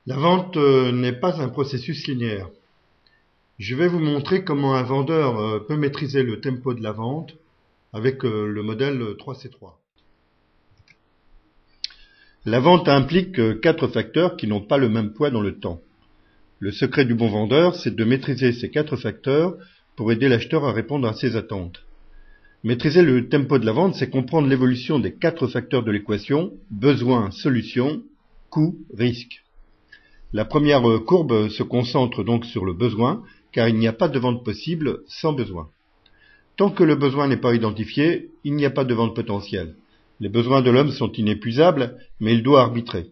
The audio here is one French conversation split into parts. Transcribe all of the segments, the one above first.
La vente n'est pas un processus linéaire. Je vais vous montrer comment un vendeur peut maîtriser le tempo de la vente avec le modèle 3C3. La vente implique 4 facteurs qui n'ont pas le même poids dans le temps. Le secret du bon vendeur, c'est de maîtriser ces 4 facteurs pour aider l'acheteur à répondre à ses attentes. Maîtriser le tempo de la vente, c'est comprendre l'évolution des 4 facteurs de l'équation: besoin, solution, coût, risque. La première courbe se concentre donc sur le besoin, car il n'y a pas de vente possible sans besoin. Tant que le besoin n'est pas identifié, il n'y a pas de vente potentielle. Les besoins de l'homme sont inépuisables, mais il doit arbitrer.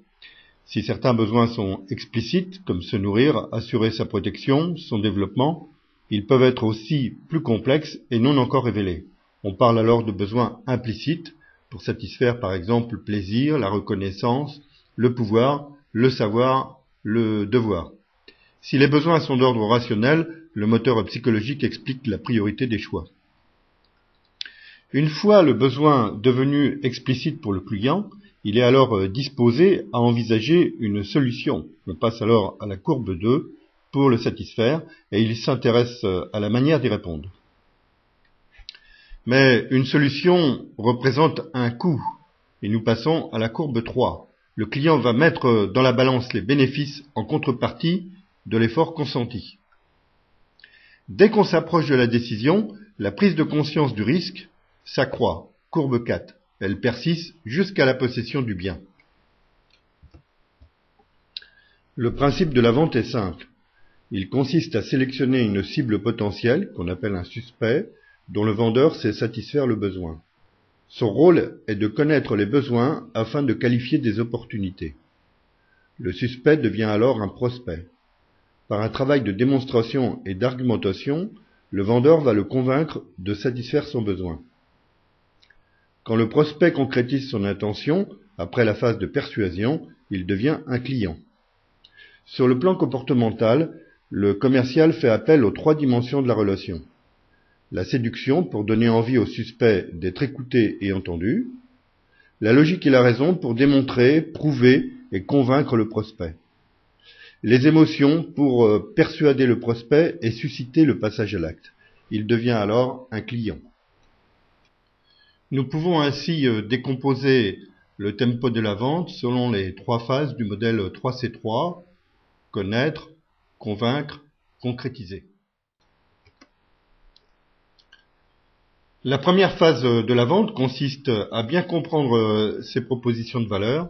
Si certains besoins sont explicites, comme se nourrir, assurer sa protection, son développement, ils peuvent être aussi plus complexes et non encore révélés. On parle alors de besoins implicites, pour satisfaire par exemple le plaisir, la reconnaissance, le pouvoir, le savoir, le devoir. Si les besoins sont d'ordre rationnel, le moteur psychologique explique la priorité des choix. Une fois le besoin devenu explicite pour le client, il est alors disposé à envisager une solution. On passe alors à la courbe 2 pour le satisfaire et il s'intéresse à la manière d'y répondre. Mais une solution représente un coût et nous passons à la courbe 3. Le client va mettre dans la balance les bénéfices en contrepartie de l'effort consenti. Dès qu'on s'approche de la décision, la prise de conscience du risque s'accroît. Courbe 4. Elle persiste jusqu'à la possession du bien. Le principe de la vente est simple. Il consiste à sélectionner une cible potentielle, qu'on appelle un suspect, dont le vendeur sait satisfaire le besoin. Son rôle est de connaître les besoins afin de qualifier des opportunités. Le suspect devient alors un prospect. Par un travail de démonstration et d'argumentation, le vendeur va le convaincre de satisfaire son besoin. Quand le prospect concrétise son intention, après la phase de persuasion, il devient un client. Sur le plan comportemental, le commercial fait appel aux 3 dimensions de la relation. La séduction, pour donner envie au suspect d'être écouté et entendu. La logique et la raison, pour démontrer, prouver et convaincre le prospect. Les émotions, pour persuader le prospect et susciter le passage à l'acte. Il devient alors un client. Nous pouvons ainsi décomposer le tempo de la vente selon les 3 phases du modèle 3C3, connaître, convaincre, concrétiser. La première phase de la vente consiste à bien comprendre ses propositions de valeur,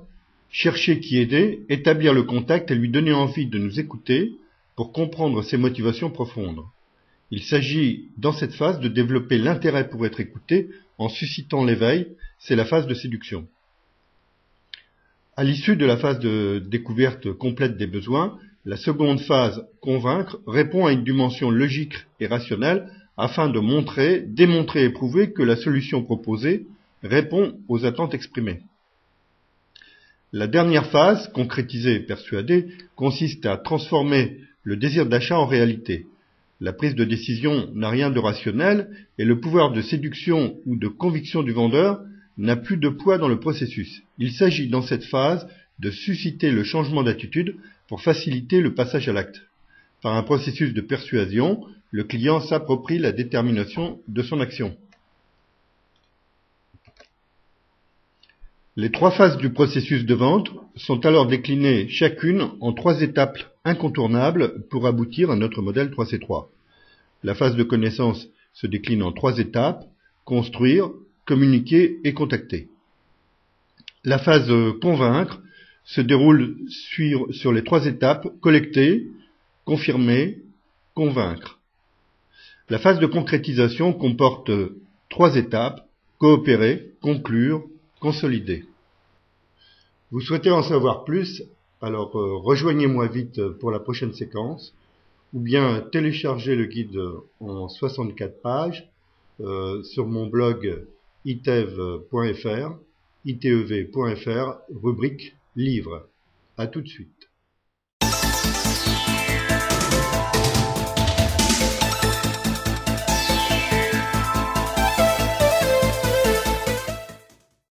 chercher qui aider, établir le contact et lui donner envie de nous écouter pour comprendre ses motivations profondes. Il s'agit dans cette phase de développer l'intérêt pour être écouté en suscitant l'éveil, c'est la phase de séduction. À l'issue de la phase de découverte complète des besoins, la seconde phase, convaincre, répond à une dimension logique et rationnelle afin de montrer, démontrer et prouver que la solution proposée répond aux attentes exprimées. La dernière phase, concrétiser et persuader, consiste à transformer le désir d'achat en réalité. La prise de décision n'a rien de rationnel et le pouvoir de séduction ou de conviction du vendeur n'a plus de poids dans le processus. Il s'agit dans cette phase de susciter le changement d'attitude pour faciliter le passage à l'acte. Par un processus de persuasion, le client s'approprie la détermination de son action. Les 3 phases du processus de vente sont alors déclinées chacune en 3 étapes incontournables pour aboutir à notre modèle 3C3. La phase de connaissance se décline en 3 étapes: construire, communiquer et contacter. La phase convaincre se déroule sur les 3 étapes: collecter, confirmer, convaincre. La phase de concrétisation comporte 3 étapes: coopérer, conclure, consolider. Vous souhaitez en savoir plus? Alors rejoignez-moi vite pour la prochaine séquence, ou bien téléchargez le guide en 64 pages sur mon blog itev.fr, rubrique livres. À tout de suite.